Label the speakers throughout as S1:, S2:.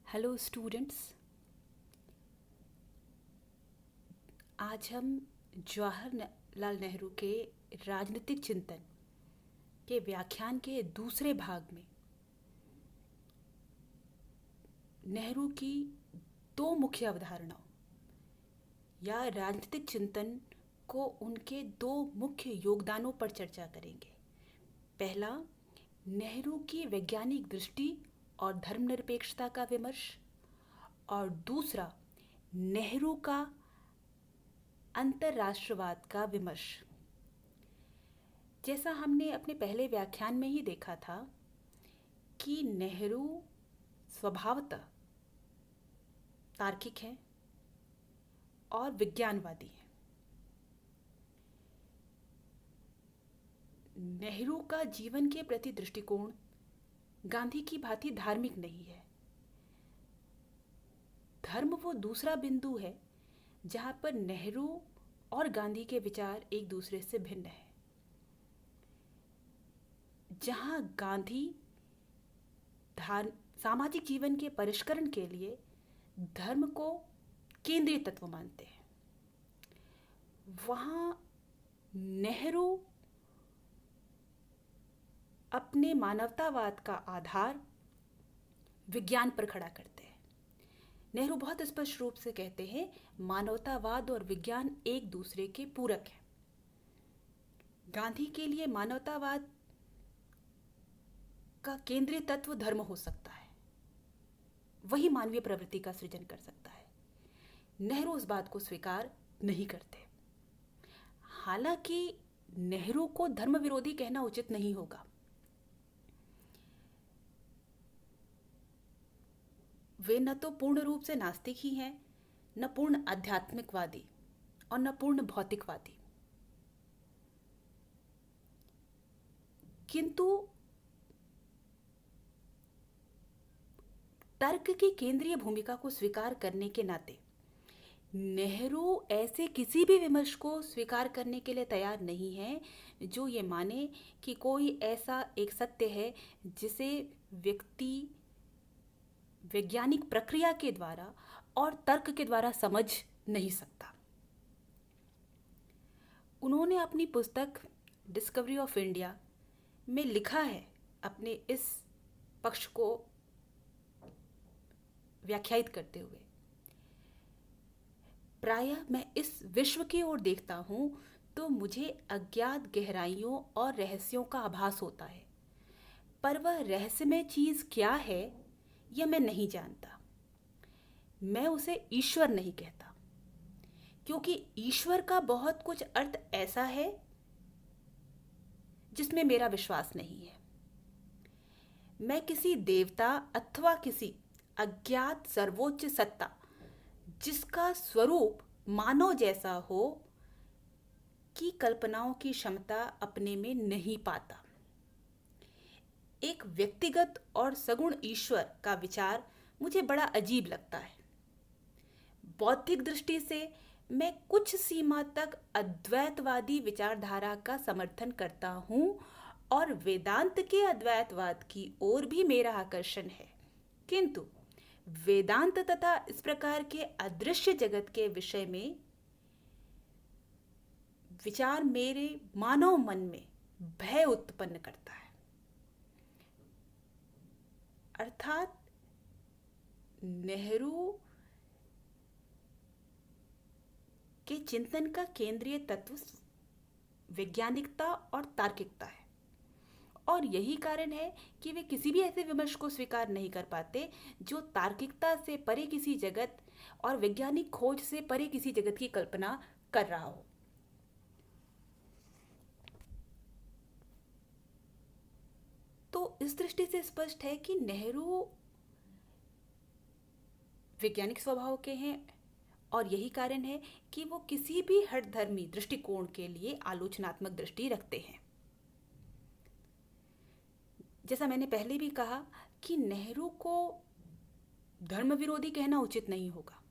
S1: Hello students. आज हम जवाहरलाल नेहरू के राजनीतिक चिंतन के व्याख्यान के दूसरे भाग में नेहरू की दो मुख्य अवधारणाओं या राजनीतिक चिंतन को उनके दो मुख्य योगदानों पर चर्चा करेंगे। पहला, नेहरू की वैज्ञानिक दृष्टि और धर्मनिरपेक्षता का विमर्श, और दूसरा, नेहरू का अंतरराष्ट्रवाद का विमर्श। जैसा हमने अपने पहले व्याख्यान में ही देखा था कि नेहरू स्वभावतः तार्किक हैं और विज्ञानवादी हैं। नेहरू का जीवन के प्रति दृष्टिकोण गांधी की भांति धार्मिक नहीं है। धर्म वो दूसरा बिंदु है जहां पर नेहरू और गांधी के विचार एक दूसरे से भिन्न हैं। जहां गांधी सामाजिक जीवन के परिष्करण के लिए धर्म को केंद्रीय तत्व मानते हैं, वहां नेहरू अपने मानवतावाद का आधार विज्ञान पर खड़ा करते हैं। नेहरू बहुत स्पष्ट रूप से कहते हैं, मानवतावाद और विज्ञान एक दूसरे के पूरक हैं। गांधी के लिए मानवतावाद का केंद्रीय तत्व धर्म हो सकता है, वही मानवीय प्रवृत्ति का सृजन कर सकता है। नेहरू उस बात को स्वीकार नहीं करते। हालांकि नेहरू को धर्म विरोधी कहना उचित नहीं होगा। वे न तो पूर्ण रूप से नास्तिक ही हैं, न पूर्ण आध्यात्मिकवादी और न पूर्ण भौतिकवादी। किंतु तर्क की केंद्रीय भूमिका को स्वीकार करने के नाते नेहरू ऐसे किसी भी विमर्श को स्वीकार करने के लिए तैयार नहीं है जो ये माने कि कोई ऐसा एक सत्य है जिसे व्यक्ति वैज्ञानिक प्रक्रिया के द्वारा और तर्क के द्वारा समझ नहीं सकता। उन्होंने अपनी पुस्तक डिस्कवरी ऑफ इंडिया में लिखा है, अपने इस पक्ष को व्याख्यायित करते हुए, प्रायः मैं इस विश्व की ओर देखता हूं तो मुझे अज्ञात गहराइयों और रहस्यों का आभास होता है, पर वह रहस्यमय चीज क्या है यह मैं नहीं जानता। मैं उसे ईश्वर नहीं कहता, क्योंकि ईश्वर का बहुत कुछ अर्थ ऐसा है जिसमें मेरा विश्वास नहीं है। मैं किसी देवता अथवा किसी अज्ञात सर्वोच्च सत्ता जिसका स्वरूप मानव जैसा हो की कल्पनाओं की क्षमता अपने में नहीं पाता। एक व्यक्तिगत और सगुण ईश्वर का विचार मुझे बड़ा अजीब लगता है। बौद्धिक दृष्टि से मैं कुछ सीमा तक अद्वैतवादी विचारधारा का समर्थन करता हूं और वेदांत के अद्वैतवाद की ओर भी मेरा आकर्षण है, किंतु वेदांत तथा इस प्रकार के अदृश्य जगत के विषय में विचार मेरे मानव मन में भय उत्पन्न करता है। अर्थात नेहरू के चिंतन का केंद्रीय तत्व वैज्ञानिकता और तार्किकता है, और यही कारण है कि वे किसी भी ऐसे विमर्श को स्वीकार नहीं कर पाते जो तार्किकता से परे किसी जगत और वैज्ञानिक खोज से परे किसी जगत की कल्पना कर रहा हो। तो इस दृष्टि से स्पष्ट है कि नेहरू वैज्ञानिक स्वभाव के हैं, और यही कारण है कि वो किसी भी हठधर्मी दृष्टिकोण के लिए आलोचनात्मक दृष्टि रखते हैं। जैसा मैंने पहले भी कहा कि नेहरू को धर्म विरोधी कहना उचित नहीं होगा,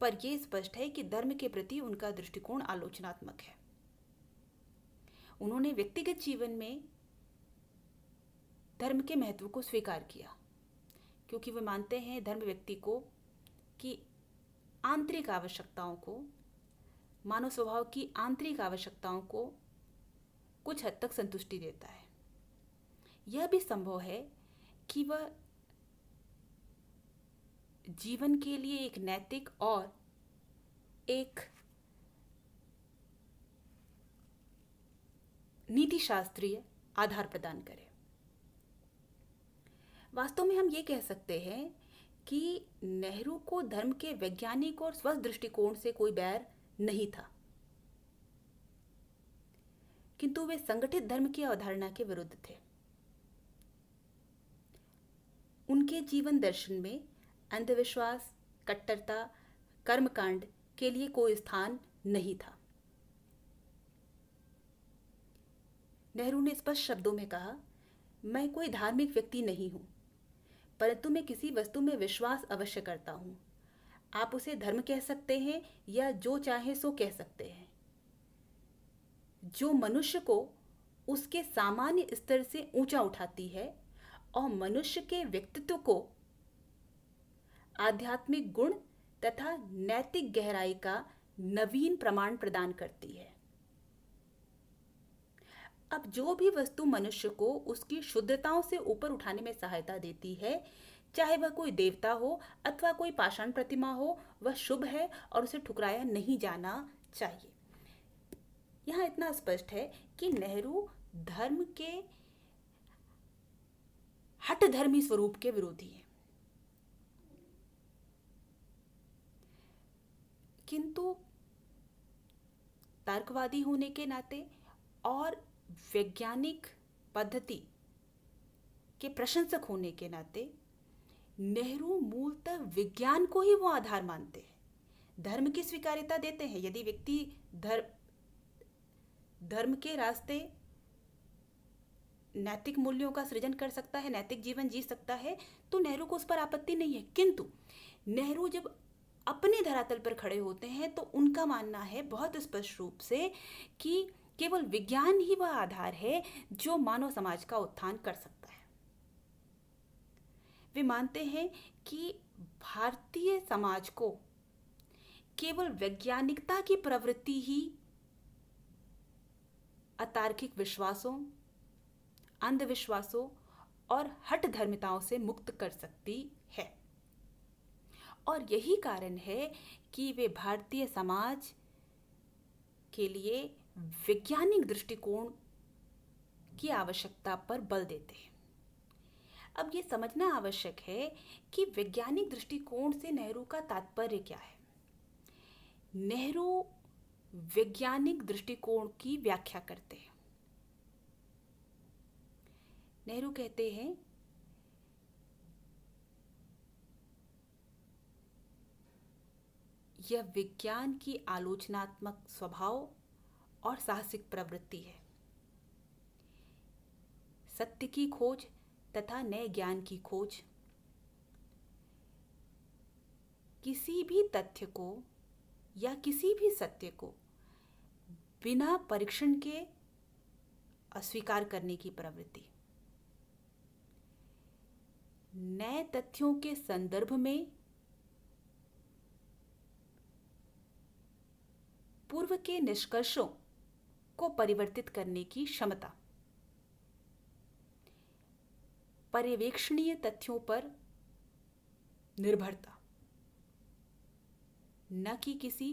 S1: पर यह स्पष्ट है कि धर्म के प्रति उनका दृष्टिकोण आलोचनात्मक है। उन्होंने व्यक्तिगत जीवन में धर्म के महत्व को स्वीकार किया, क्योंकि वे मानते हैं धर्म व्यक्ति को कि आंतरिक आवश्यकताओं को, मानव स्वभाव की आंतरिक आवश्यकताओं को कुछ हद तक संतुष्टि देता है। यह भी संभव है कि वह जीवन के लिए एक नैतिक और एक नीति शास्त्रीय आधार प्रदान करे। वास्तव में हम ये कह सकते हैं कि नेहरू को धर्म के वैज्ञानिक और स्वस्थ दृष्टिकोण से कोई बैर नहीं था, किंतु वे संगठित धर्म की अवधारणा के विरुद्ध थे। उनके जीवन दर्शन में अंधविश्वास, कट्टरता, कर्मकांड के लिए कोई स्थान नहीं था। नेहरू ने स्पष्ट शब्दों में कहा, मैं कोई धार्मिक व्यक्ति नहीं हूं, परंतु मैं किसी वस्तु में विश्वास अवश्य करता हूं। आप उसे धर्म कह सकते हैं या जो चाहे सो कह सकते हैं, जो मनुष्य को उसके सामान्य स्तर से ऊंचा उठाती है और मनुष्य के व्यक्तित्व को आध्यात्मिक गुण तथा नैतिक गहराई का नवीन प्रमाण प्रदान करती है। अब जो भी वस्तु मनुष्य को उसकी शुद्धताओं से ऊपर उठाने में सहायता देती है, चाहे वह कोई देवता हो अथवा कोई पाषाण प्रतिमा हो, वह शुभ है और उसे ठुकराया नहीं जाना चाहिए। यहाँ इतना स्पष्ट है कि नेहरू धर्म के हठ धर्मी स्वरूप के विरोधी हैं, किंतु तर्कवादी होने के नाते और वैज्ञानिक पद्धति के प्रशंसक होने के नाते नेहरू मूलतः विज्ञान को ही वो आधार मानते हैं, धर्म की स्वीकार्यता देते हैं। यदि व्यक्ति धर्म के रास्ते नैतिक मूल्यों का सृजन कर सकता है, नैतिक जीवन जी सकता है, तो नेहरू को उस पर आपत्ति नहीं है। किंतु नेहरू जब अपने धरातल पर खड़े होते हैं तो उनका मानना है बहुत स्पष्ट रूप से कि केवल विज्ञान ही वह आधार है जो मानव समाज का उत्थान कर सकता है। वे मानते हैं कि भारतीय समाज को केवल वैज्ञानिकता की प्रवृत्ति ही अतार्किक विश्वासों, अंधविश्वासों और हठ धर्मिताओं से मुक्त कर सकती है। और यही कारण है कि वे भारतीय समाज के लिए वैज्ञानिक दृष्टिकोण की आवश्यकता पर बल देते हैं। अब ये समझना आवश्यक है कि वैज्ञानिक दृष्टिकोण से नेहरू का तात्पर्य क्या है। नेहरू वैज्ञानिक दृष्टिकोण की व्याख्या करते हैं। नेहरू कहते हैं, यह विज्ञान की आलोचनात्मक स्वभाव और साहसिक प्रवृत्ति है। सत्य की खोज तथा नए ज्ञान की खोज किसी भी तथ्य को या किसी भी सत्य को बिना परीक्षण के अस्वीकार करने की प्रवृत्ति, नए तथ्यों के संदर्भ में पूर्व के निष्कर्षों को परिवर्तित करने की क्षमता, पर्यवेक्षणीय तथ्यों पर निर्भरता, न कि किसी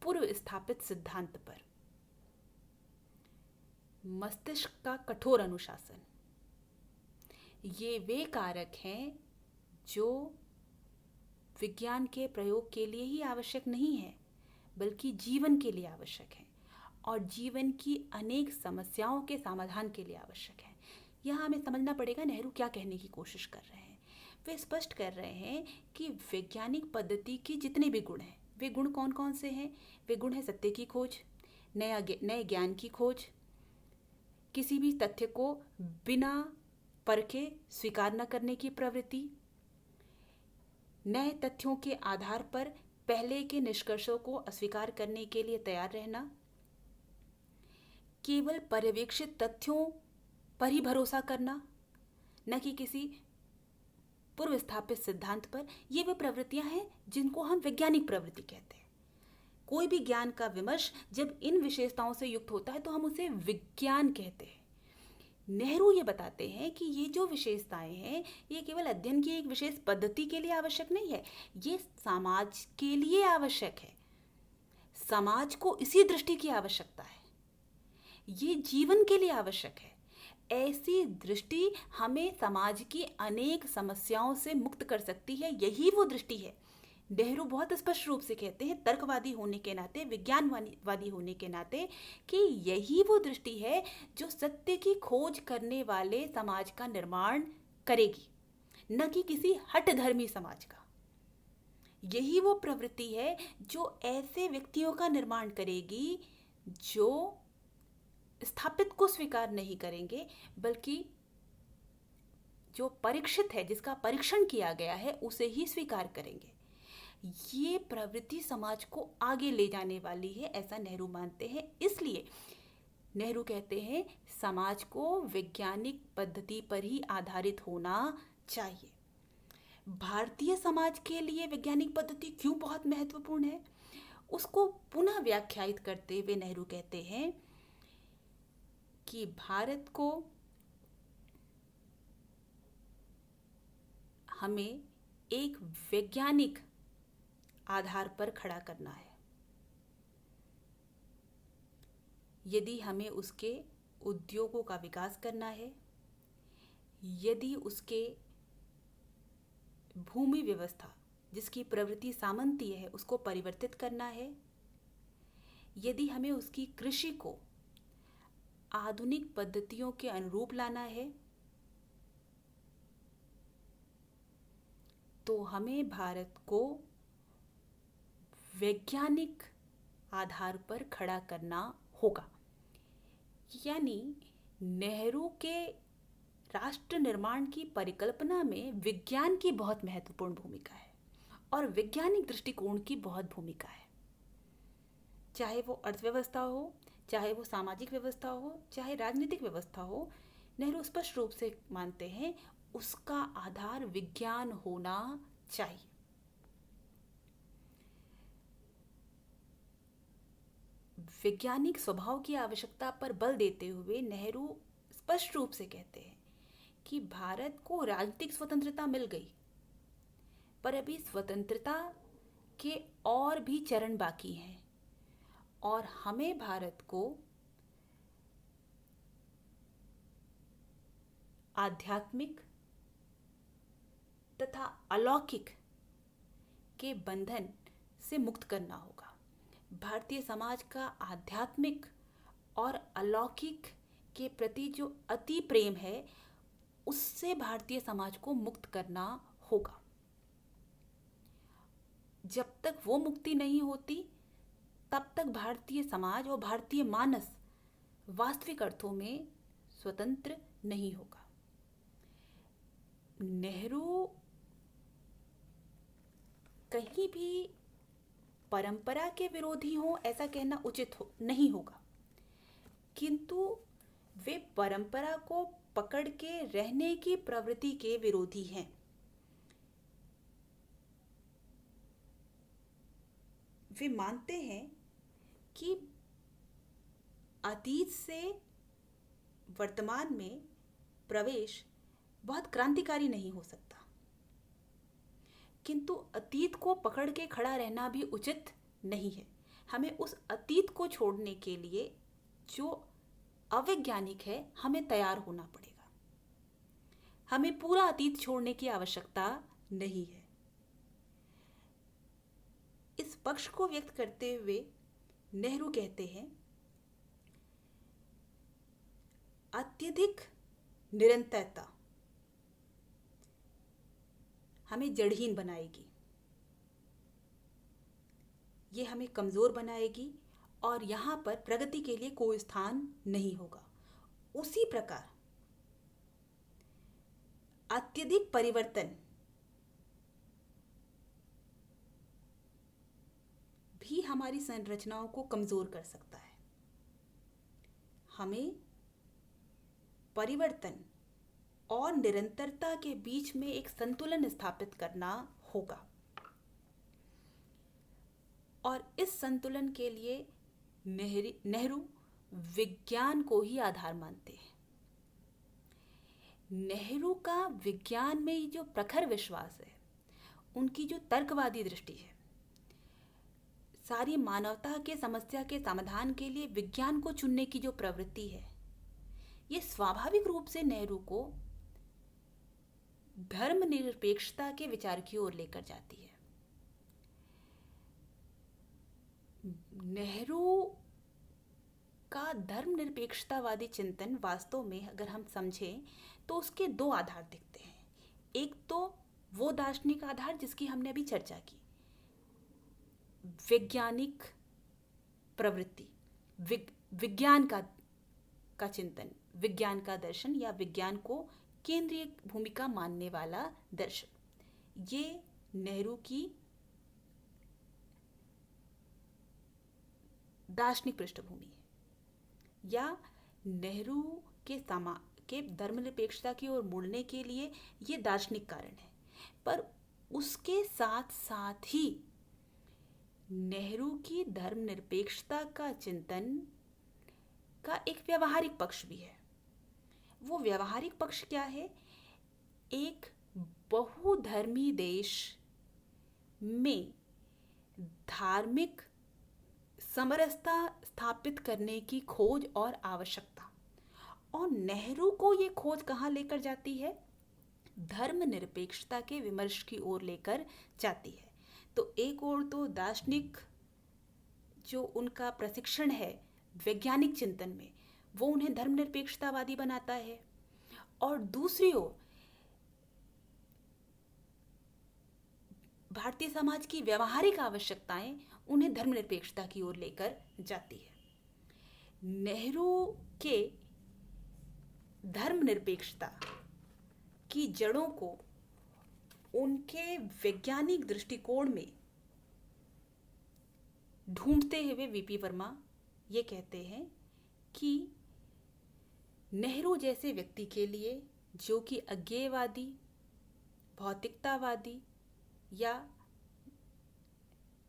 S1: पूर्व स्थापित सिद्धांत पर, मस्तिष्क का कठोर अनुशासन, ये वे कारक हैं जो विज्ञान के प्रयोग के लिए ही आवश्यक नहीं है, बल्कि जीवन के लिए आवश्यक है और जीवन की अनेक समस्याओं के समाधान के लिए आवश्यक है। यहाँ हमें समझना पड़ेगा नेहरू क्या कहने की कोशिश कर रहे हैं। वे स्पष्ट कर रहे हैं कि वैज्ञानिक पद्धति के जितने भी गुण हैं, वे गुण कौन कौन से हैं। वे गुण हैं सत्य की खोज, नए ज्ञान की खोज, किसी भी तथ्य को बिना परखे स्वीकार न करने की प्रवृत्ति, नए तथ्यों के आधार पर पहले के निष्कर्षों को अस्वीकार करने के लिए तैयार रहना, केवल पर्यवेक्षित तथ्यों पर ही भरोसा करना, न कि किसी पूर्व स्थापित सिद्धांत पर, ये वे प्रवृत्तियां हैं जिनको हम वैज्ञानिक प्रवृत्ति कहते हैं। कोई भी ज्ञान का विमर्श जब इन विशेषताओं से युक्त होता है तो हम उसे विज्ञान कहते हैं। नेहरू ये बताते हैं कि ये जो विशेषताएं हैं ये केवल अध्ययन की एक विशेष पद्धति के लिए आवश्यक नहीं है, ये समाज के लिए आवश्यक है। समाज को इसी दृष्टि की आवश्यकता है, ये जीवन के लिए आवश्यक है। ऐसी दृष्टि हमें समाज की अनेक समस्याओं से मुक्त कर सकती है, यही वो दृष्टि है। नेहरू बहुत स्पष्ट रूप से कहते हैं, तर्कवादी होने के नाते, विज्ञानवादी होने के नाते, कि यही वो दृष्टि है जो सत्य की खोज करने वाले समाज का निर्माण करेगी, न कि किसी हठधर्मी समाज का। यही वो प्रवृत्ति है जो ऐसे व्यक्तियों का निर्माण करेगी जो स्थापित को स्वीकार नहीं करेंगे, बल्कि जो परीक्षित है, जिसका परीक्षण किया गया है, उसे ही स्वीकार करेंगे। ये प्रवृत्ति समाज को आगे ले जाने वाली है, ऐसा नेहरू मानते हैं। इसलिए नेहरू कहते हैं समाज को वैज्ञानिक पद्धति पर ही आधारित होना चाहिए। भारतीय समाज के लिए वैज्ञानिक पद्धति क्यों बहुत महत्वपूर्ण है, उसको पुनः व्याख्यायित करते हुए नेहरू कहते हैं कि भारत को हमें एक वैज्ञानिक आधार पर खड़ा करना है। यदि हमें उसके उद्योगों का विकास करना है, यदि उसके भूमि व्यवस्था जिसकी प्रवृत्ति सामंतीय है उसको परिवर्तित करना है, यदि हमें उसकी कृषि को आधुनिक पद्धतियों के अनुरूप लाना है, तो हमें भारत को वैज्ञानिक आधार पर खड़ा करना होगा। यानी नेहरू के राष्ट्र निर्माण की परिकल्पना में विज्ञान की बहुत महत्वपूर्ण भूमिका है और वैज्ञानिक दृष्टिकोण की बहुत भूमिका है। चाहे वो अर्थव्यवस्था हो, चाहे वो सामाजिक व्यवस्था हो, चाहे राजनीतिक व्यवस्था हो, नेहरू स्पष्ट रूप से मानते हैं उसका आधार विज्ञान होना चाहिए। वैज्ञानिक स्वभाव की आवश्यकता पर बल देते हुए नेहरू स्पष्ट रूप से कहते हैं कि भारत को राजनीतिक स्वतंत्रता मिल गई, पर अभी स्वतंत्रता के और भी चरण बाकी हैं और हमें भारत को आध्यात्मिक तथा अलौकिक के बंधन से मुक्त करना होगा। भारतीय समाज का आध्यात्मिक और अलौकिक के प्रति जो अति प्रेम है, उससे भारतीय समाज को मुक्त करना होगा। जब तक वो मुक्ति नहीं होती, तब तक भारतीय समाज और भारतीय मानस वास्तविक अर्थों में स्वतंत्र नहीं होगा। नेहरू कहीं भी परंपरा के विरोधी हों ऐसा कहना उचित नहीं होगा, किंतु वे परंपरा को पकड़ के रहने की प्रवृत्ति के विरोधी हैं। वे मानते हैं कि अतीत से वर्तमान में प्रवेश बहुत क्रांतिकारी नहीं हो सकता, किंतु अतीत को पकड़ के खड़ा रहना भी उचित नहीं है। हमें उस अतीत को छोड़ने के लिए जो अवैज्ञानिक है, हमें तैयार होना पड़ेगा। हमें पूरा अतीत छोड़ने की आवश्यकता नहीं है। इस पक्ष को व्यक्त करते हुए नेहरू कहते हैं, अत्यधिक निरंतरता हमें जड़हीन बनाएगी, ये हमें कमज़ोर बनाएगी और यहाँ पर प्रगति के लिए कोई स्थान नहीं होगा। उसी प्रकार अत्यधिक परिवर्तन भी हमारी संरचनाओं को कमज़ोर कर सकता है। हमें परिवर्तन और निरंतरता के बीच में एक संतुलन स्थापित करना होगा। और इस संतुलन के लिए नेहरू विज्ञान को ही आधार मानते हैं। नेहरू का विज्ञान में जो प्रखर विश्वास है, उनकी जो तर्कवादी दृष्टि है, सारी मानवता के समस्या के समाधान के लिए विज्ञान को चुनने की जो प्रवृत्ति है, ये स्वाभाविक रूप से नेहरू को धर्मनिरपेक्षता के विचार की ओर लेकर जाती है। नेहरू का धर्मनिरपेक्षतावादी चिंतन वास्तव में अगर हम समझें तो उसके दो आधार दिखते हैं। एक तो वो दार्शनिक आधार जिसकी हमने अभी चर्चा की, वैज्ञानिक प्रवृत्ति, विज्ञान का चिंतन, विज्ञान का दर्शन या विज्ञान को केंद्रीय भूमिका मानने वाला दर्शन, ये नेहरू की दार्शनिक पृष्ठभूमि है। या नेहरू के धर्मनिरपेक्षता की ओर मुड़ने के लिए ये दार्शनिक कारण है। पर उसके साथ साथ ही नेहरू की धर्मनिरपेक्षता का चिंतन का एक व्यवहारिक पक्ष भी है। वो व्यवहारिक पक्ष क्या है? एक बहुधर्मी देश में धार्मिक समरसता स्थापित करने की खोज और आवश्यकता। और नेहरू को ये खोज कहाँ लेकर जाती है? धर्मनिरपेक्षता के विमर्श की ओर लेकर जाती है। तो एक ओर तो दार्शनिक जो उनका प्रशिक्षण है वैज्ञानिक चिंतन में, वो उन्हें धर्मनिरपेक्षतावादी बनाता है, और दूसरी ओर भारतीय समाज की व्यवहारिक आवश्यकताएं उन्हें धर्मनिरपेक्षता की ओर लेकर जाती है। नेहरू के धर्मनिरपेक्षता की जड़ों को उनके वैज्ञानिक दृष्टिकोण में ढूंढते हुए वीपी वर्मा ये कहते हैं कि नेहरू जैसे व्यक्ति के लिए जो कि अज्ञेयवादी, भौतिकतावादी या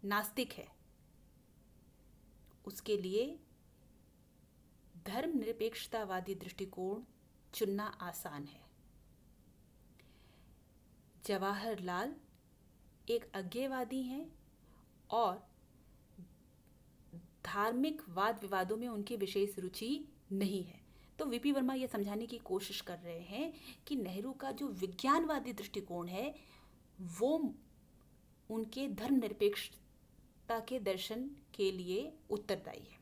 S1: नास्तिक है, उसके लिए धर्मनिरपेक्षतावादी दृष्टिकोण चुनना आसान है। जवाहरलाल एक अज्ञेयवादी हैं और धार्मिक वाद विवादों में उनकी विशेष रुचि नहीं है। तो वीपी वर्मा ये समझाने की कोशिश कर रहे हैं कि नेहरू का जो विज्ञानवादी दृष्टिकोण है वो उनके धर्मनिरपेक्षता के दर्शन के लिए उत्तरदायी है।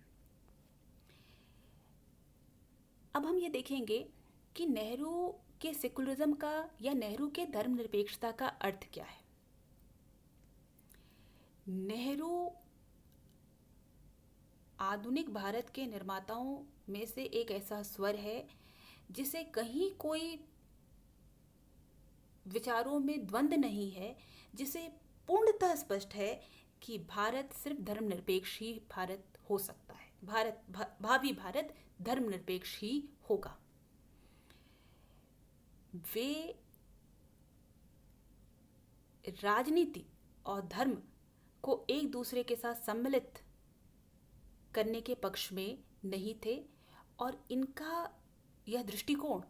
S1: अब हम ये देखेंगे कि नेहरू के सेकुलरिज्म का या नेहरू के धर्मनिरपेक्षता का अर्थ क्या है। नेहरू आधुनिक भारत के निर्माताओं में से एक ऐसा स्वर है जिसे कहीं कोई विचारों में द्वंद्व नहीं है, जिसे पूर्णतः स्पष्ट है कि भारत सिर्फ धर्मनिरपेक्ष ही भारत हो सकता है, भावी भारत धर्मनिरपेक्ष ही होगा। वे राजनीति और धर्म को एक दूसरे के साथ सम्मिलित करने के पक्ष में नहीं थे, और इनका यह दृष्टिकोण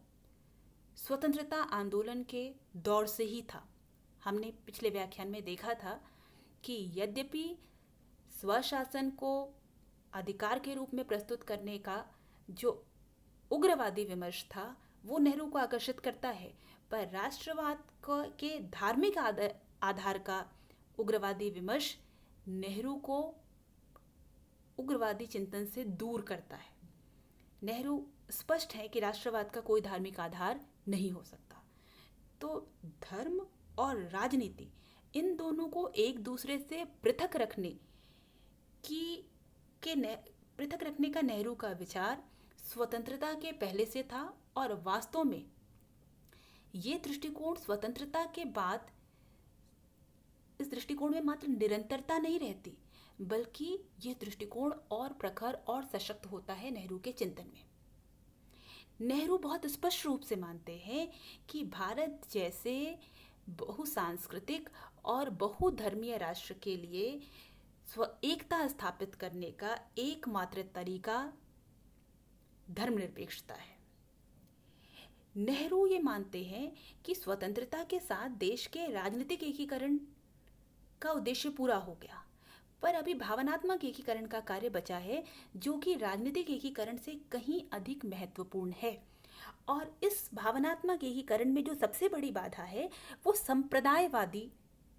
S1: स्वतंत्रता आंदोलन के दौर से ही था। हमने पिछले व्याख्यान में देखा था कि यद्यपि स्वशासन को अधिकार के रूप में प्रस्तुत करने का जो उग्रवादी विमर्श था वो नेहरू को आकर्षित करता है, पर राष्ट्रवाद के धार्मिक आधार का उग्रवादी विमर्श नेहरू को उग्रवादी चिंतन से दूर करता है। नेहरू स्पष्ट है कि राष्ट्रवाद का कोई धार्मिक आधार नहीं हो सकता। तो धर्म और राजनीति इन दोनों को एक दूसरे से पृथक रखने का नेहरू का विचार स्वतंत्रता के पहले से था, और वास्तव में ये दृष्टिकोण स्वतंत्रता के बाद इस दृष्टिकोण में मात्र निरंतरता नहीं रहती, बल्कि ये दृष्टिकोण और प्रखर और सशक्त होता है नेहरू के चिंतन में। नेहरू बहुत स्पष्ट रूप से मानते हैं कि भारत जैसे बहुसांस्कृतिक और बहुधर्मीय राष्ट्र के लिए स्व एकता स्थापित करने का एकमात्र तरीका धर्मनिरपेक्षता है। नेहरू ये मानते हैं कि स्वतंत्रता के साथ देश के राजनीतिक एकीकरण का उद्देश्य पूरा हो गया, पर अभी भावनात्मक एकीकरण का कार्य बचा है, जो कि राजनीतिक एकीकरण से कहीं अधिक महत्वपूर्ण है। और इस भावनात्मक एकीकरण में जो सबसे बड़ी बाधा है वो संप्रदायवादी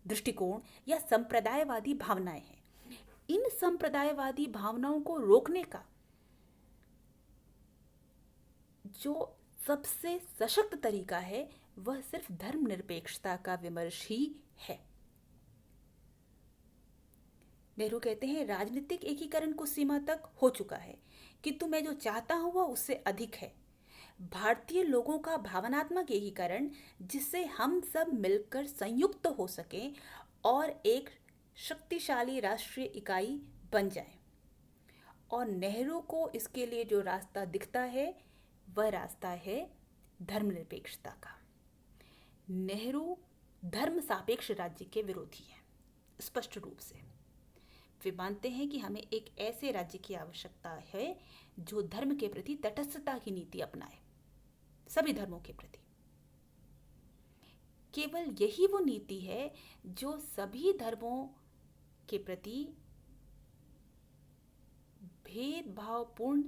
S1: दृष्टिकोण या संप्रदायवादी भावनाएं हैं। इन संप्रदायवादी भावनाओं को रोकने का जो सबसे सशक्त तरीका है वह सिर्फ धर्मनिरपेक्षता का विमर्श ही है। नेहरू कहते हैं राजनीतिक एकीकरण कुछ सीमा तक हो चुका है, किंतु मैं जो चाहता हूं वह उससे अधिक है। भारतीय लोगों का भावनात्मक एकीकरण जिससे हम सब मिलकर संयुक्त हो सकें और एक शक्तिशाली राष्ट्रीय इकाई बन जाए। और नेहरू को इसके लिए जो रास्ता दिखता है वह रास्ता है धर्मनिरपेक्षता का। नेहरू धर्म सापेक्ष राज्य के विरोधी हैं, स्पष्ट रूप से। वे मानते हैं कि हमें एक ऐसे राज्य की आवश्यकता है जो धर्म के प्रति तटस्थता की नीति अपनाए, सभी धर्मों के प्रति। केवल यही वो नीति है जो सभी धर्मों के प्रति भेदभावपूर्ण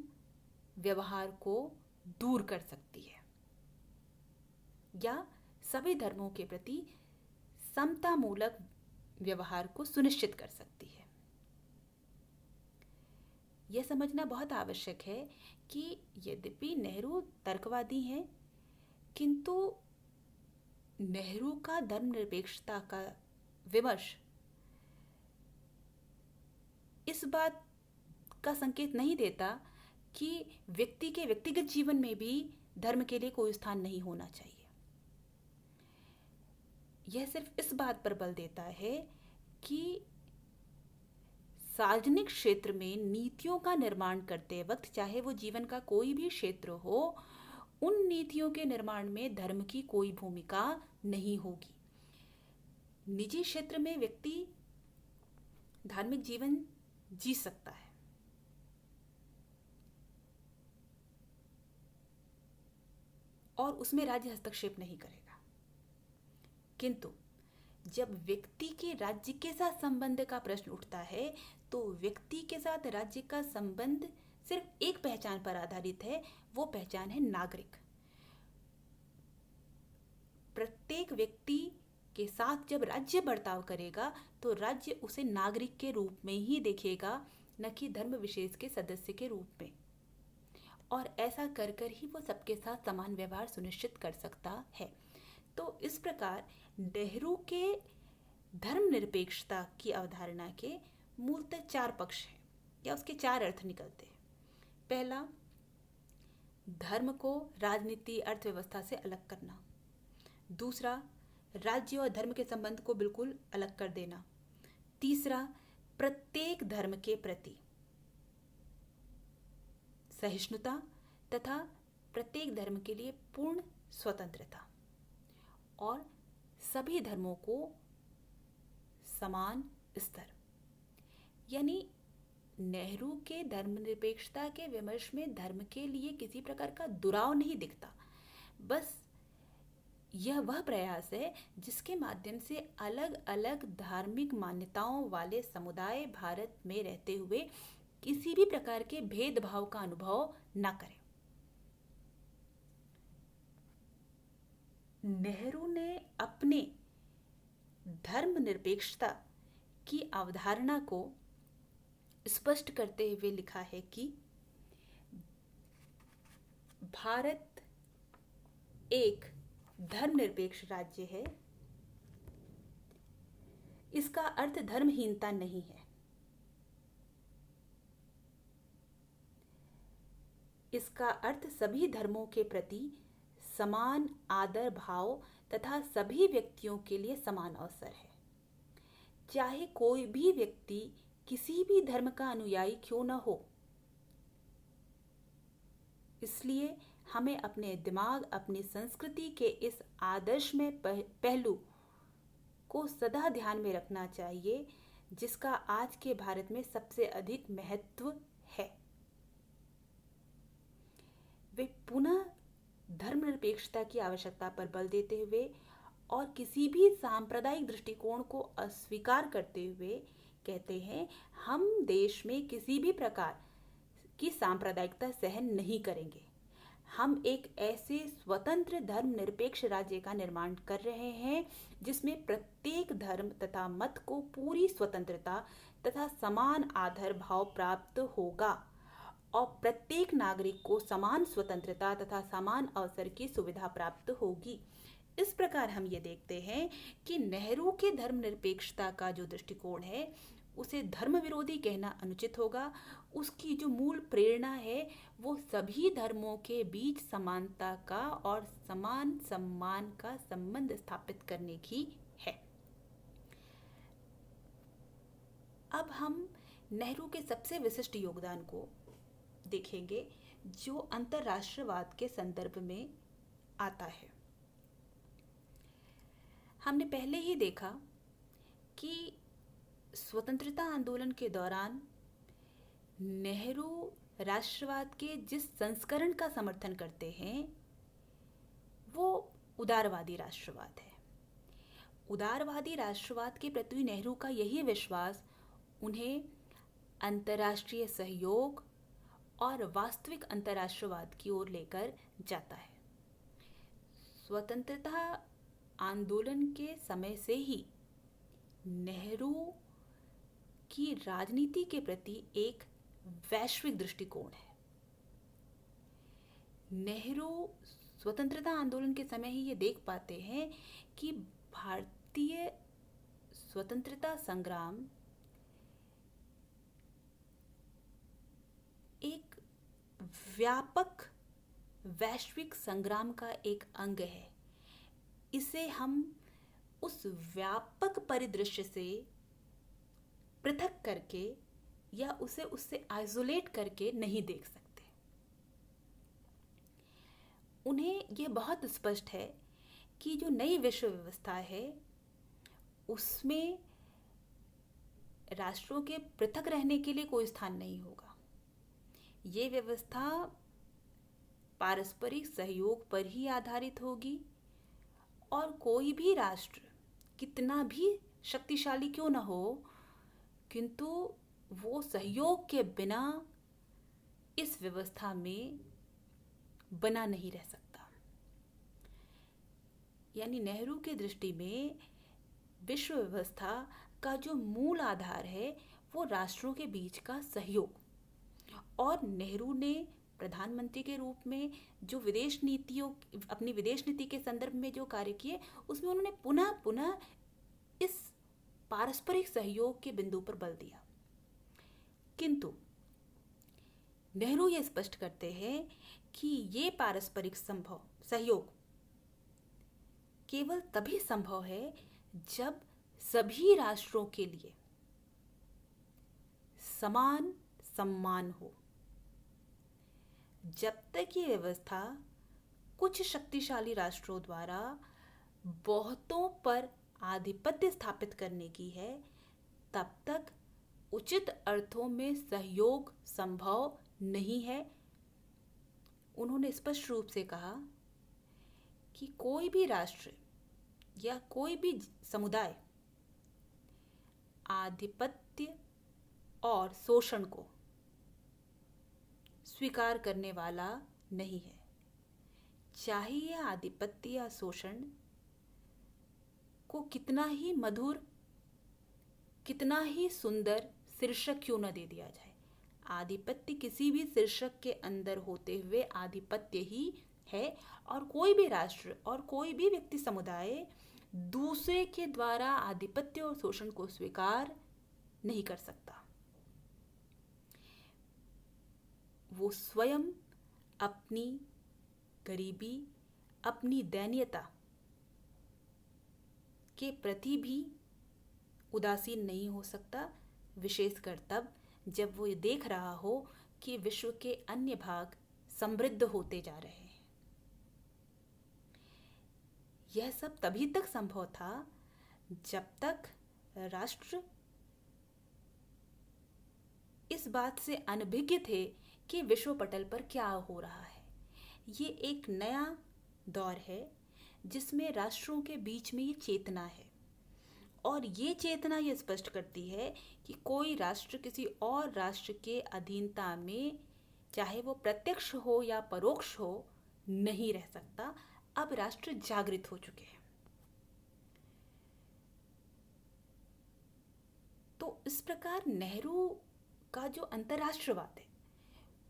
S1: व्यवहार को दूर कर सकती है या सभी धर्मों के प्रति समतामूलक व्यवहार को सुनिश्चित कर सकती है। यह समझना बहुत आवश्यक है कि यद्यपि नेहरू तर्कवादी हैं, किंतु नेहरू का धर्मनिरपेक्षता का विमर्श इस बात का संकेत नहीं देता कि व्यक्ति के व्यक्तिगत जीवन में भी धर्म के लिए कोई स्थान नहीं होना चाहिए। यह सिर्फ इस बात पर बल देता है कि सार्वजनिक क्षेत्र में नीतियों का निर्माण करते वक्त, चाहे वो जीवन का कोई भी क्षेत्र हो, उन नीतियों के निर्माण में धर्म की कोई भूमिका नहीं होगी। निजी क्षेत्र में व्यक्ति धार्मिक जीवन जी सकता है, और उसमें राज्य हस्तक्षेप नहीं करेगा, किंतु जब व्यक्ति के राज्य के साथ संबंध का प्रश्न उठता है तो व्यक्ति के साथ राज्य का संबंध सिर्फ एक पहचान पर आधारित है, वो पहचान है नागरिक। प्रत्येक व्यक्ति के साथ जब राज्य बर्ताव करेगा तो राज्य उसे नागरिक के रूप में ही देखेगा, न कि धर्म विशेष के सदस्य के रूप में। और ऐसा कर कर ही वो सबके साथ समान व्यवहार सुनिश्चित कर सकता है। तो इस प्रकार नेहरू के धर्मनिरपेक्षता की अवधारणा के मूलतः 4 पक्ष हैं या उसके 4 अर्थ निकलते हैं। पहला, धर्म को राजनीति अर्थव्यवस्था से अलग करना। दूसरा, राज्य और धर्म के संबंध को बिल्कुल अलग कर देना। तीसरा, प्रत्येक धर्म के प्रति सहिष्णुता तथा प्रत्येक धर्म के लिए पूर्ण स्वतंत्रता और सभी धर्मों को समान स्तर। यानी नेहरू के धर्मनिरपेक्षता के विमर्श में धर्म के लिए किसी प्रकार का दुराव नहीं दिखता, बस यह वह प्रयास है जिसके माध्यम से अलग अलग धार्मिक मान्यताओं वाले समुदाय भारत में रहते हुए किसी भी प्रकार के भेदभाव का अनुभव न करें। नेहरू ने अपने धर्मनिरपेक्षता की अवधारणा को स्पष्ट करते हुए लिखा है कि भारत एक धर्मनिरपेक्ष राज्य है। इसका अर्थ धर्महीनता नहीं है। इसका अर्थ सभी धर्मों के प्रति समान आदर भाव तथा सभी व्यक्तियों के लिए समान अवसर है, चाहे कोई भी व्यक्ति किसी भी धर्म का अनुयायी क्यों न हो। इसलिए हमें अपने दिमाग, अपनी संस्कृति के इस आदर्श में पहलू को सदा ध्यान में रखना चाहिए, जिसका आज के भारत में सबसे अधिक महत्व है। वे पुनः धर्मनिरपेक्षता की आवश्यकता पर बल देते हुए और किसी भी सांप्रदायिक दृष्टिकोण को अस्वीकार करते हुए कहते हैं, हम देश में किसी भी प्रकार की सांप्रदायिकता सहन नहीं करेंगे। हम एक ऐसे स्वतंत्र धर्मनिरपेक्ष राज्य का निर्माण कर रहे हैं जिसमें प्रत्येक धर्म तथा मत को पूरी स्वतंत्रता तथा समान आदर भाव प्राप्त होगा और प्रत्येक नागरिक को समान स्वतंत्रता तथा समान अवसर की सुविधा प्राप्त होगी। इस प्रकार हम ये देखते हैं कि नेहरू के धर्मनिरपेक्षता का जो दृष्टिकोण है उसे धर्म विरोधी कहना अनुचित होगा। उसकी जो मूल प्रेरणा है वो सभी धर्मों के बीच समानता का और समान सम्मान का संबंध स्थापित करने की है। अब हम नेहरू के सबसे विशिष्ट योगदान को देखेंगे जो अंतर्राष्ट्रवाद के संदर्भ में आता है। हमने पहले ही देखा कि स्वतंत्रता आंदोलन के दौरान नेहरू राष्ट्रवाद के जिस संस्करण का समर्थन करते हैं वो उदारवादी राष्ट्रवाद है। उदारवादी राष्ट्रवाद के प्रति नेहरू का यही विश्वास उन्हें अंतर्राष्ट्रीय सहयोग और वास्तविक अंतर्राष्ट्रवाद की ओर लेकर जाता है। स्वतंत्रता आंदोलन के समय से ही नेहरू की राजनीति के प्रति एक वैश्विक दृष्टिकोण है। नेहरू स्वतंत्रता आंदोलन के समय ही ये देख पाते हैं कि भारतीय स्वतंत्रता संग्राम एक व्यापक वैश्विक संग्राम का एक अंग है। इसे हम उस व्यापक परिदृश्य से पृथक करके या उसे उससे आइसोलेट करके नहीं देख सकते। उन्हें यह बहुत स्पष्ट है कि जो नई विश्व व्यवस्था है उसमें राष्ट्रों के पृथक रहने के लिए कोई स्थान नहीं होगा। ये व्यवस्था पारस्परिक सहयोग पर ही आधारित होगी और कोई भी राष्ट्र कितना भी शक्तिशाली क्यों न हो किंतु वो सहयोग के बिना इस व्यवस्था में बना नहीं रह सकता। यानी नेहरू के दृष्टि में विश्व व्यवस्था का जो मूल आधार है वो राष्ट्रों के बीच का सहयोग, और नेहरू ने प्रधानमंत्री के रूप में जो अपनी विदेश नीति के संदर्भ में जो कार्य किए उसमें उन्होंने पुनः पुनः इस पारस्परिक सहयोग के बिंदु पर बल दिया। किंतु नेहरू ये स्पष्ट करते हैं कि ये पारस्परिक सहयोग केवल तभी संभव है जब सभी राष्ट्रों के लिए समान सम्मान हो। जब तक ये व्यवस्था कुछ शक्तिशाली राष्ट्रों द्वारा बहुतों पर आधिपत्य स्थापित करने की है, तब तक उचित अर्थों में सहयोग संभव नहीं है। उन्होंने स्पष्ट रूप से कहा कि कोई भी राष्ट्र या कोई भी समुदाय आधिपत्य और शोषण को स्वीकार करने वाला नहीं है, चाहे यह आधिपत्य या शोषण को कितना ही मधुर, कितना ही सुंदर शीर्षक क्यों न दे दिया जाए। आधिपत्य किसी भी शीर्षक के अंदर होते हुए आधिपत्य ही है, और कोई भी राष्ट्र और कोई भी व्यक्ति समुदाय दूसरे के द्वारा आधिपत्य और शोषण को स्वीकार नहीं कर सकता। वो स्वयं अपनी गरीबी, अपनी दयनीयता के प्रति भी उदासीन नहीं हो सकता, विशेषकर तब जब वो ये देख रहा हो कि विश्व के अन्य भाग समृद्ध होते जा रहे हैं। यह सब तभी तक संभव था जब तक राष्ट्र इस बात से अनभिज्ञ थे कि विश्व पटल पर क्या हो रहा है। ये एक नया दौर है जिसमें राष्ट्रों के बीच में ये चेतना है, और ये चेतना ये स्पष्ट करती है कि कोई राष्ट्र किसी और राष्ट्र के अधीनता में, चाहे वो प्रत्यक्ष हो या परोक्ष हो, नहीं रह सकता। अब राष्ट्र जागृत हो चुके हैं। तो इस प्रकार नेहरू का जो अंतर्राष्ट्रवाद है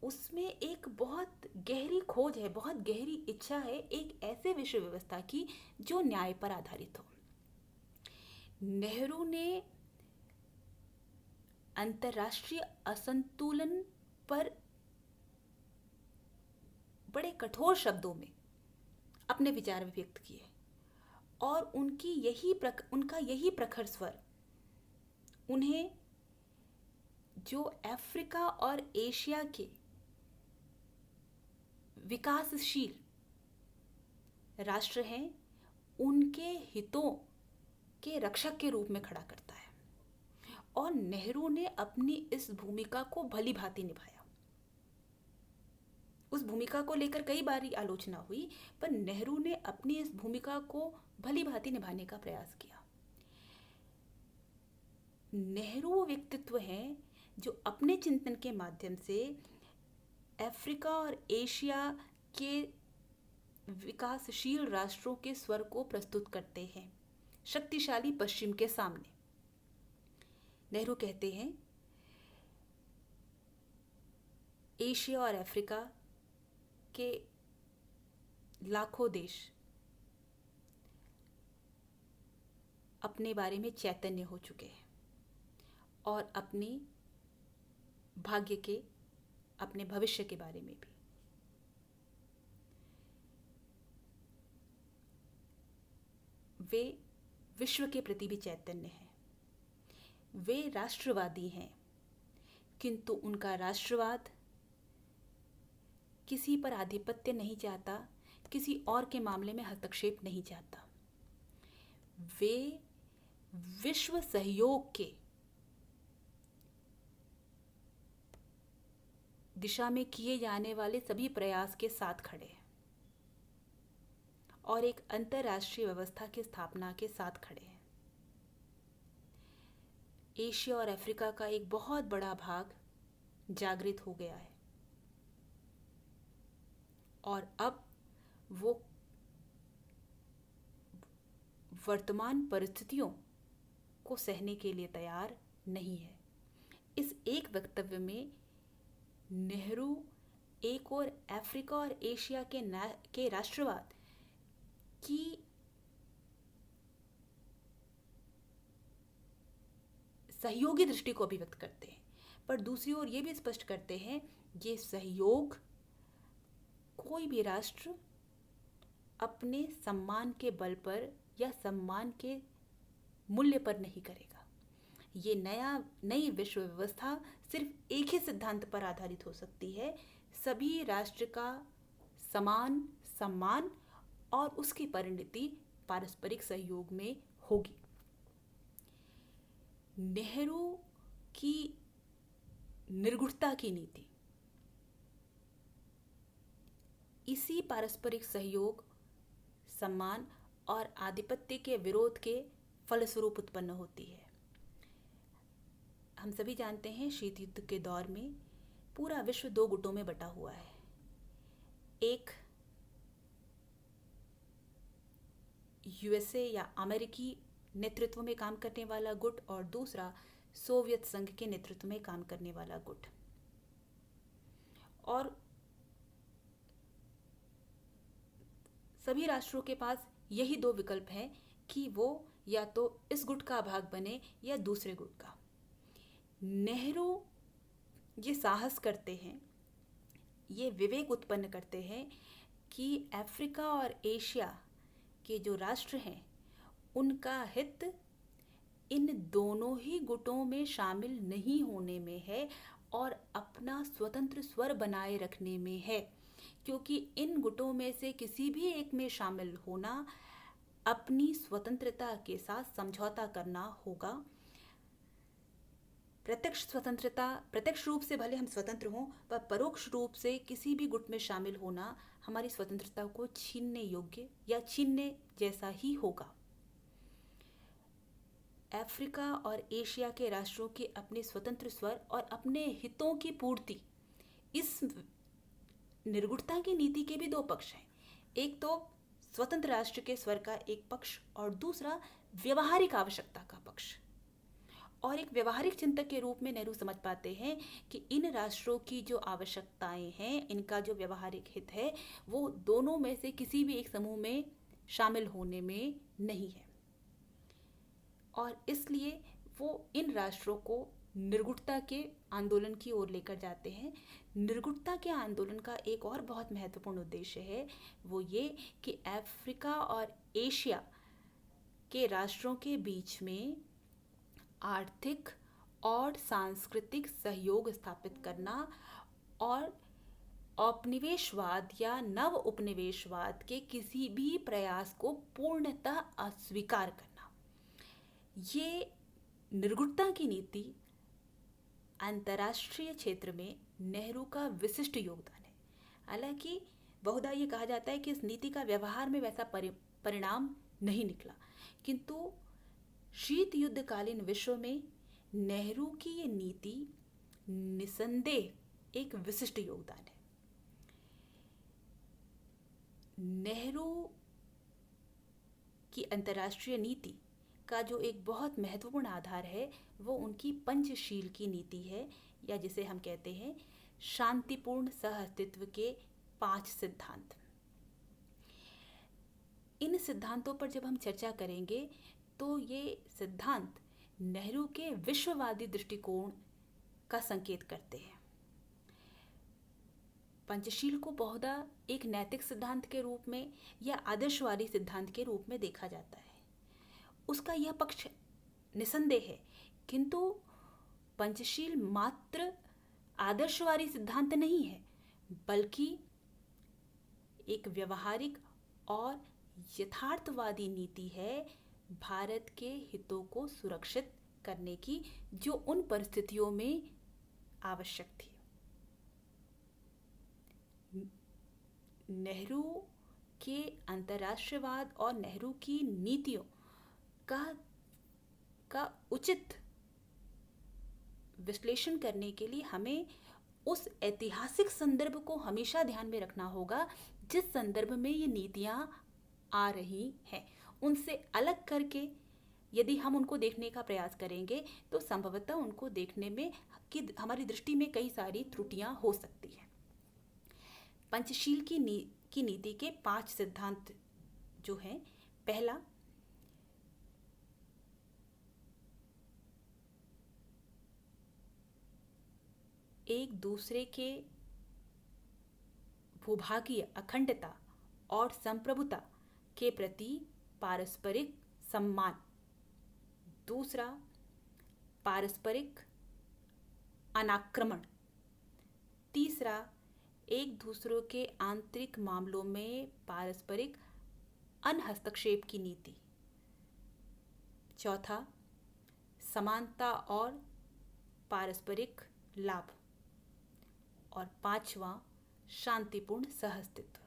S1: उसमें एक बहुत गहरी खोज है, बहुत गहरी इच्छा है एक ऐसे विश्व व्यवस्था की जो न्याय पर आधारित हो। नेहरू ने अंतर्राष्ट्रीय असंतुलन पर बड़े कठोर शब्दों में अपने विचार व्यक्त किए, और उनका यही प्रखर स्वर उन्हें जो अफ्रीका और एशिया के विकासशील राष्ट्र हैं उनके हितों के रक्षक के रूप में खड़ा करता है। और नेहरू ने अपनी इस भूमिका को भली भांति निभाया। उस भूमिका को लेकर कई बार आलोचना हुई, पर नेहरू ने अपनी इस भूमिका को भली भांति निभाने का प्रयास किया। नेहरू वो व्यक्तित्व हैं जो अपने चिंतन के माध्यम से अफ्रीका और एशिया के विकासशील राष्ट्रों के स्वर को प्रस्तुत करते हैं शक्तिशाली पश्चिम के सामने। नेहरू कहते हैं, एशिया और अफ्रीका के लाखों देश अपने बारे में चैतन्य हो चुके हैं और अपनी भाग्य के, अपने भविष्य के बारे में भी। वे विश्व के प्रति भी चैतन्य हैं। वे राष्ट्रवादी हैं, किंतु उनका राष्ट्रवाद किसी पर आधिपत्य नहीं चाहता, किसी और के मामले में हस्तक्षेप नहीं चाहता। वे विश्व सहयोग के दिशा में किए जाने वाले सभी प्रयास के साथ खड़े हैं और एक अंतर्राष्ट्रीय व्यवस्था की स्थापना के साथ खड़े हैं। एशिया और अफ्रीका का एक बहुत बड़ा भाग जागृत हो गया है और अब वो वर्तमान परिस्थितियों को सहने के लिए तैयार नहीं है। इस एक वक्तव्य में नेहरू एक और अफ्रीका और एशिया के राष्ट्रवाद की सहयोगी दृष्टि को अभिव्यक्त करते हैं, पर दूसरी ओर ये भी स्पष्ट करते हैं ये सहयोग कोई भी राष्ट्र अपने सम्मान के बल पर या सम्मान के मूल्य पर नहीं करेगा। ये नई विश्व व्यवस्था सिर्फ एक ही सिद्धांत पर आधारित हो सकती है, सभी राष्ट्र का समान सम्मान और उसकी परिणति पारस्परिक सहयोग में होगी। नेहरू की निर्गुणता की नीति इसी पारस्परिक सहयोग, सम्मान और आधिपत्य के विरोध के फलस्वरूप उत्पन्न होती है। हम सभी जानते हैं शीत युद्ध के दौर में पूरा विश्व दो गुटों में बटा हुआ है। एक यूएसए या अमेरिकी नेतृत्व में काम करने वाला गुट और दूसरा सोवियत संघ के नेतृत्व में काम करने वाला गुट। और सभी राष्ट्रों के पास यही दो विकल्प हैं कि वो या तो इस गुट का भाग बने या दूसरे गुट का। नेहरू ये साहस करते हैं, ये विवेक उत्पन्न करते हैं कि अफ्रीका और एशिया के जो राष्ट्र हैं उनका हित इन दोनों ही गुटों में शामिल नहीं होने में है और अपना स्वतंत्र स्वर बनाए रखने में है, क्योंकि इन गुटों में से किसी भी एक में शामिल होना अपनी स्वतंत्रता के साथ समझौता करना होगा। प्रत्यक्ष रूप से भले हम स्वतंत्र हों, पर परोक्ष रूप से किसी भी गुट में शामिल होना हमारी स्वतंत्रता को छीनने योग्य या छीनने जैसा ही होगा। अफ्रीका और एशिया के राष्ट्रों के अपने स्वतंत्र स्वर और अपने हितों की पूर्ति, इस निर्गुणता की नीति के भी दो पक्ष हैं। एक तो स्वतंत्र राष्ट्र के स्वर का एक पक्ष और दूसरा व्यवहारिक आवश्यकता का पक्ष। और एक व्यवहारिक चिंतक के रूप में नेहरू समझ पाते हैं कि इन राष्ट्रों की जो आवश्यकताएं हैं, इनका जो व्यवहारिक हित है, वो दोनों में से किसी भी एक समूह में शामिल होने में नहीं है। और इसलिए वो इन राष्ट्रों को निर्गुणता के आंदोलन की ओर लेकर जाते हैं। निर्गुणता के आंदोलन का एक और बहुत महत्वपूर्ण उद्देश्य है, वो ये कि अफ्रीका और एशिया के राष्ट्रों के बीच में आर्थिक और सांस्कृतिक सहयोग स्थापित करना और औपनिवेशवाद या नव उपनिवेशवाद के किसी भी प्रयास को पूर्णतः अस्वीकार करना। ये निर्गुणता की नीति अंतर्राष्ट्रीय क्षेत्र में नेहरू का विशिष्ट योगदान है। हालांकि बहुधा ये कहा जाता है कि इस नीति का व्यवहार में वैसा परिणाम नहीं निकला, किंतु शीत युद्धकालीन विश्व में नेहरू की ये नीति निसंदेह एक विशिष्ट योगदान है। नेहरू की अंतर्राष्ट्रीय नीति का जो एक बहुत महत्वपूर्ण आधार है, वो उनकी पंचशील की नीति है, या जिसे हम कहते हैं शांतिपूर्ण सहअस्तित्व के 5 सिद्धांत। इन सिद्धांतों पर जब हम चर्चा करेंगे तो ये सिद्धांत नेहरू के विश्ववादी दृष्टिकोण का संकेत करते हैं। पंचशील को बहुधा एक नैतिक सिद्धांत के रूप में या आदर्शवादी सिद्धांत के रूप में देखा जाता है। उसका यह पक्ष निसंदेह है, किंतु पंचशील मात्र आदर्शवादी सिद्धांत नहीं है, बल्कि एक व्यवहारिक और यथार्थवादी नीति है भारत के हितों को सुरक्षित करने की, जो उन परिस्थितियों में आवश्यक थी। नेहरू के अंतर्राष्ट्रीयवाद और नेहरू की नीतियों का उचित विश्लेषण करने के लिए हमें उस ऐतिहासिक संदर्भ को हमेशा ध्यान में रखना होगा जिस संदर्भ में ये नीतियां आ रही हैं। उनसे अलग करके यदि हम उनको देखने का प्रयास करेंगे तो संभवतः उनको देखने में कि हमारी दृष्टि में कई सारी त्रुटियां हो सकती हैं। पंचशील की नीति के 5 सिद्धांत जो हैं, पहला, एक दूसरे के भूभागीय अखंडता और संप्रभुता के प्रति पारस्परिक सम्मान। दूसरा, पारस्परिक अनाक्रमण। तीसरा, एक दूसरे के आंतरिक मामलों में पारस्परिक अनहस्तक्षेप की नीति। चौथा, समानता और पारस्परिक लाभ। और 5वां, शांतिपूर्ण सहअस्तित्व।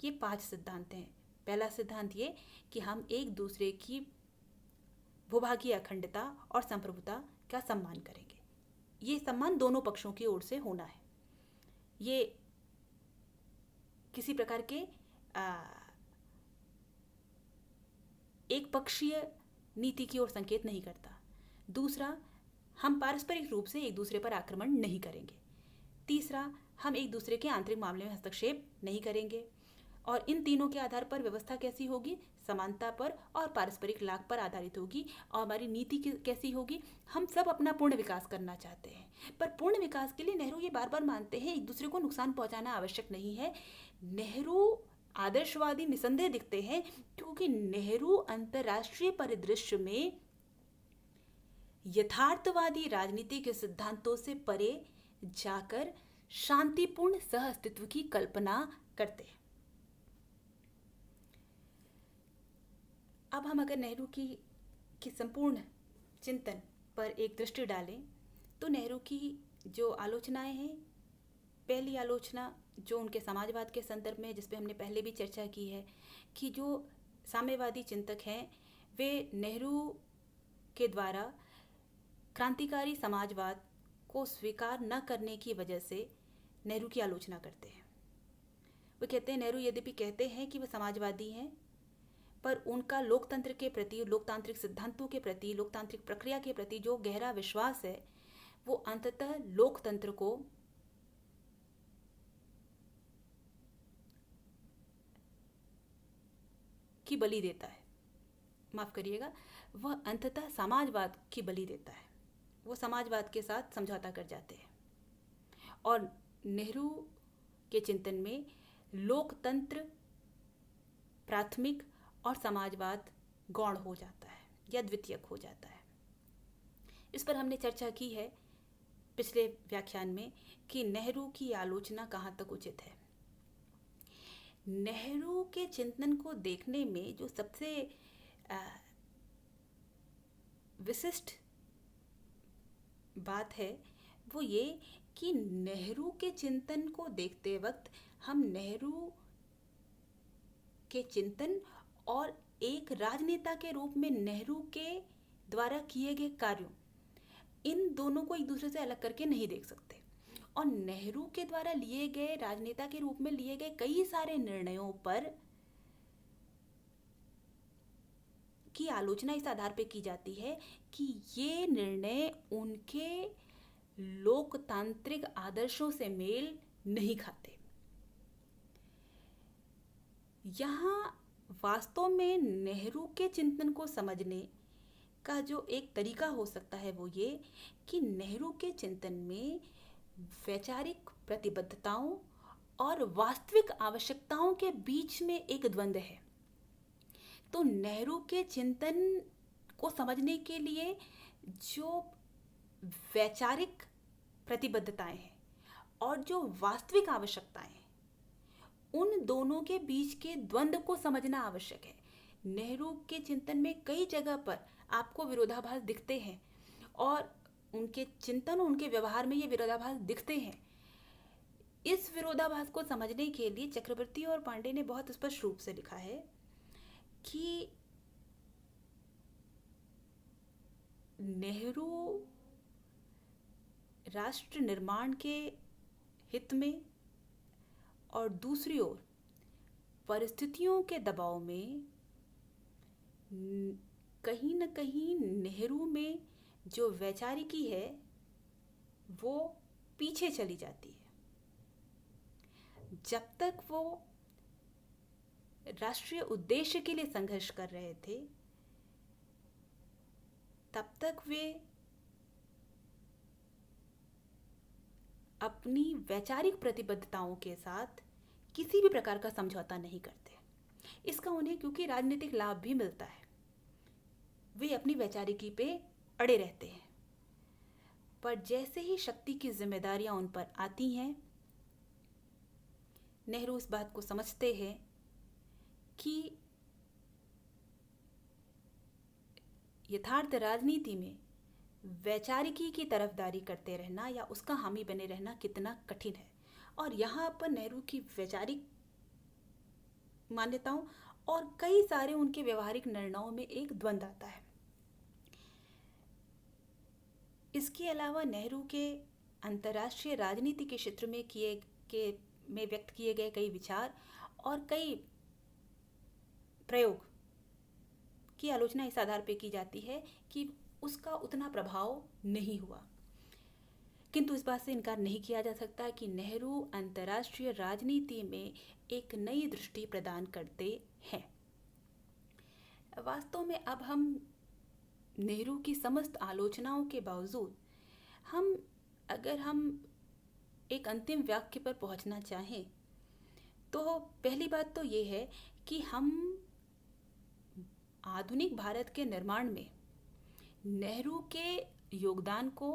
S1: ये 5 सिद्धांत हैं। पहला सिद्धांत ये कि हम एक दूसरे की भूभागीय अखंडता और संप्रभुता का सम्मान करेंगे। ये सम्मान दोनों पक्षों की ओर से होना है। ये किसी प्रकार के एक पक्षीय नीति की ओर संकेत नहीं करता। दूसरा, हम पारस्परिक रूप से एक दूसरे पर आक्रमण नहीं करेंगे। तीसरा, हम एक दूसरे के आंतरिक मामले में हस्तक्षेप नहीं करेंगे। और इन तीनों के आधार पर व्यवस्था कैसी होगी? समानता पर और पारस्परिक लाभ पर आधारित होगी। और हमारी नीति कैसी होगी? हम सब अपना पूर्ण विकास करना चाहते हैं, पर पूर्ण विकास के लिए नेहरू ये बार बार मानते हैं एक दूसरे को नुकसान पहुंचाना आवश्यक नहीं है। नेहरू आदर्शवादी निसंदेह दिखते हैं, क्योंकि नेहरू अंतर्राष्ट्रीय परिदृश्य में यथार्थवादी राजनीति के सिद्धांतों से परे जाकर शांतिपूर्ण सहअस्तित्व की कल्पना करते हैं। अब हम अगर नेहरू की संपूर्ण चिंतन पर एक दृष्टि डालें तो नेहरू की जो आलोचनाएं हैं, पहली आलोचना जो उनके समाजवाद के संदर्भ में, जिस पे हमने पहले भी चर्चा की है कि जो साम्यवादी चिंतक हैं वे नेहरू के द्वारा क्रांतिकारी समाजवाद को स्वीकार न करने की वजह से नेहरू की आलोचना करते हैं। वो कहते हैं नेहरू यद्यपि कहते हैं कि वो समाजवादी हैं, पर उनका लोकतंत्र के प्रति, लोकतांत्रिक सिद्धांतों के प्रति, लोकतांत्रिक प्रक्रिया के प्रति जो गहरा विश्वास है वो अंततः लोकतंत्र को की बलि देता है। माफ करिएगा, वह अंततः समाजवाद की बलि देता है। वो समाजवाद के साथ समझौता कर जाते हैं और नेहरू के चिंतन में लोकतंत्र प्राथमिक और समाजवाद गौण हो जाता है या द्वितीयक हो जाता है। इस पर हमने चर्चा की है पिछले व्याख्यान में कि नेहरू की आलोचना कहाँ तक उचित है। नेहरू के चिंतन को देखने में जो सबसे विशिष्ट बात है वो ये कि नेहरू के चिंतन को देखते वक्त हम नेहरू के चिंतन और एक राजनेता के रूप में नेहरू के द्वारा किए गए कार्यों, इन दोनों को एक दूसरे से अलग करके नहीं देख सकते। और नेहरू के द्वारा लिए गए, राजनेता के रूप में लिए गए कई सारे निर्णयों पर की आलोचना इस आधार पे की जाती है कि ये निर्णय उनके लोकतांत्रिक आदर्शों से मेल नहीं खाते। यहाँ वास्तव में नेहरू के चिंतन को समझने का जो एक तरीका हो सकता है वो ये कि नेहरू के चिंतन में वैचारिक प्रतिबद्धताओं और वास्तविक आवश्यकताओं के बीच में एक द्वंद्व है। तो नेहरू के चिंतन को समझने के लिए जो वैचारिक प्रतिबद्धताएं हैं और जो वास्तविक आवश्यकताएं हैं, उन दोनों के बीच के द्वंद्व को समझना आवश्यक है। नेहरू के चिंतन में कई जगह पर आपको विरोधाभास दिखते हैं और उनके चिंतन और उनके व्यवहार में ये विरोधाभास दिखते हैं। इस विरोधाभास को समझने के लिए चक्रवर्ती और पांडे ने बहुत स्पष्ट रूप से लिखा है कि नेहरू राष्ट्र निर्माण के हित में और दूसरी ओर परिस्थितियों के दबाव में कहीं न कहीं नेहरू में जो वैचारिकी है वो पीछे चली जाती है। जब तक वो राष्ट्रीय उद्देश्य के लिए संघर्ष कर रहे थे तब तक वे अपनी वैचारिक प्रतिबद्धताओं के साथ किसी भी प्रकार का समझौता नहीं करते। इसका उन्हें क्योंकि राजनीतिक लाभ भी मिलता है, वे अपनी वैचारिकी पे अड़े रहते हैं। पर जैसे ही शक्ति की जिम्मेदारियां उन पर आती हैं, नेहरू इस बात को समझते हैं कि यथार्थ राजनीति में वैचारिकी की तरफदारी करते रहना या उसका हामी बने रहना कितना कठिन है। और यहाँ पर नेहरू की वैचारिक मान्यताओं और कई सारे उनके व्यवहारिक निर्णयों में एक द्वंद्व आता है। इसके अलावा नेहरू के अंतर्राष्ट्रीय राजनीति के क्षेत्र में व्यक्त किए गए कई विचार और कई प्रयोग की आलोचना इस आधार पर की जाती है कि उसका उतना प्रभाव नहीं हुआ। किंतु इस बात से इनकार नहीं किया जा सकता कि नेहरू अंतर्राष्ट्रीय राजनीति में एक नई दृष्टि प्रदान करते हैं। वास्तव में अब हम नेहरू की समस्त आलोचनाओं के बावजूद अगर हम एक अंतिम वाक्य पर पहुंचना चाहें तो पहली बात तो ये है कि हम आधुनिक भारत के निर्माण में नेहरू के योगदान को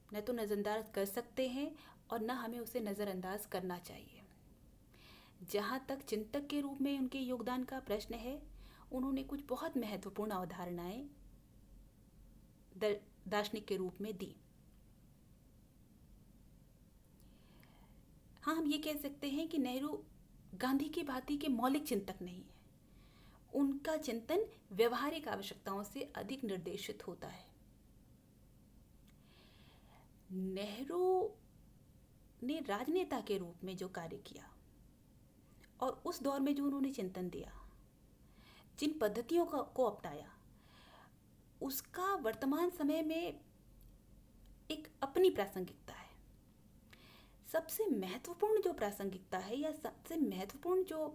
S1: न तो नज़रअंदाज कर सकते हैं और न हमें उसे नज़रअंदाज करना चाहिए। जहाँ तक चिंतक के रूप में उनके योगदान का प्रश्न है, उन्होंने कुछ बहुत महत्वपूर्ण अवधारणाएं दार्शनिक के रूप में दी। हाँ, हम ये कह सकते हैं कि नेहरू गांधी की भांति के मौलिक चिंतक नहीं है। उनका चिंतन व्यवहारिक आवश्यकताओं से अधिक निर्देशित होता है। नेहरू ने राजनेता के रूप में जो कार्य किया और उस दौर में जो उन्होंने चिंतन दिया, जिन पद्धतियों को अपनाया, उसका वर्तमान समय में एक अपनी प्रासंगिकता है। सबसे महत्वपूर्ण जो प्रासंगिकता है या सबसे महत्वपूर्ण जो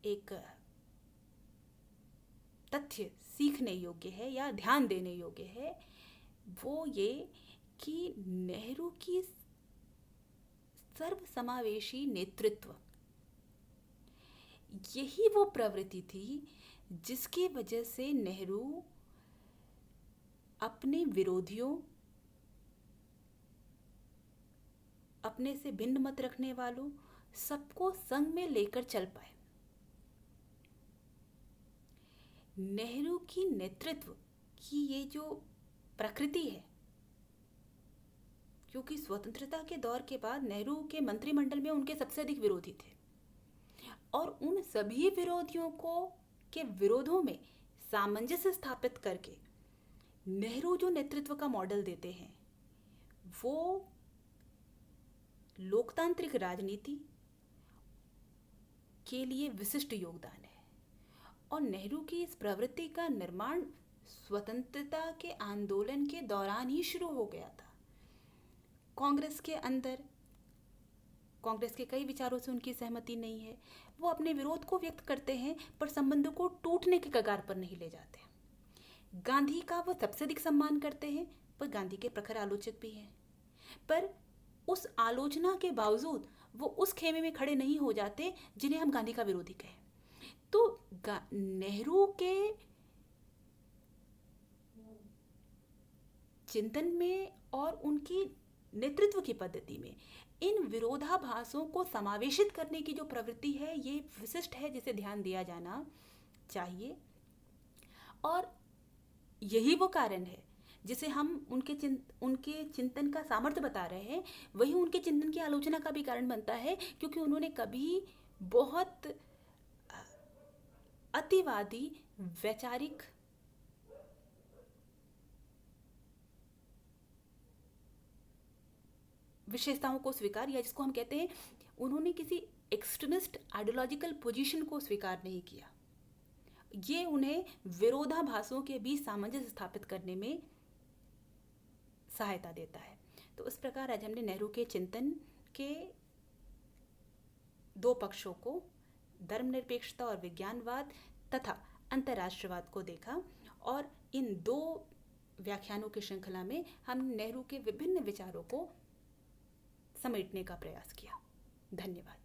S1: एक तथ्य सीखने योग्य है या ध्यान देने योग्य है, वो ये कि नेहरू की सर्वसमावेशी नेतृत्व, यही वो प्रवृत्ति थी जिसकी वजह से नेहरू अपने विरोधियों, अपने से भिन्न मत रखने वालों, सबको संग में लेकर चल पाए। नेहरू की नेतृत्व की ये जो प्रकृति है, क्योंकि स्वतंत्रता के दौर के बाद नेहरू के मंत्रिमंडल में उनके सबसे अधिक विरोधी थे और उन सभी विरोधियों के विरोधों में सामंजस्य स्थापित करके नेहरू जो नेतृत्व का मॉडल देते हैं, वो लोकतांत्रिक राजनीति के लिए विशिष्ट योगदान है। और नेहरू की इस प्रवृत्ति का निर्माण स्वतंत्रता के आंदोलन के दौरान ही शुरू हो गया था। कांग्रेस के अंदर कांग्रेस के कई विचारों से उनकी सहमति नहीं है, वो अपने विरोध को व्यक्त करते हैं पर संबंधों को टूटने के कगार पर नहीं ले जाते। गांधी का वो सबसे अधिक सम्मान करते हैं पर गांधी के प्रखर आलोचक भी हैं, पर उस आलोचना के बावजूद वो उस खेमे में खड़े नहीं हो जाते जिन्हें हम गांधी का विरोधी कहें। तो नेहरू के चिंतन में और उनकी नेतृत्व की पद्धति में इन विरोधाभासों को समावेशित करने की जो प्रवृत्ति है, ये विशिष्ट है, जिसे ध्यान दिया जाना चाहिए। और यही वो कारण है जिसे हम उनके चिंतन का सामर्थ्य बता रहे हैं, वही उनके चिंतन की आलोचना का भी कारण बनता है, क्योंकि उन्होंने कभी बहुत अतिवादी वैचारिक विशेषताओं को स्वीकार, या जिसको हम कहते हैं, उन्होंने किसी एक्सट्रीमिस्ट आइडियोलॉजिकल पोजीशन को स्वीकार नहीं किया। ये उन्हें विरोधाभासों के बीच सामंजस्य स्थापित करने में सहायता देता है। तो इस प्रकार आज हमने नेहरू के चिंतन के दो पक्षों को, धर्मनिरपेक्षता और विज्ञानवाद तथा अंतर्राष्ट्रवाद को देखा, और इन दो व्याख्यानों की श्रृंखला में हमने नेहरू के विभिन्न विचारों को समेटने का प्रयास किया। धन्यवाद।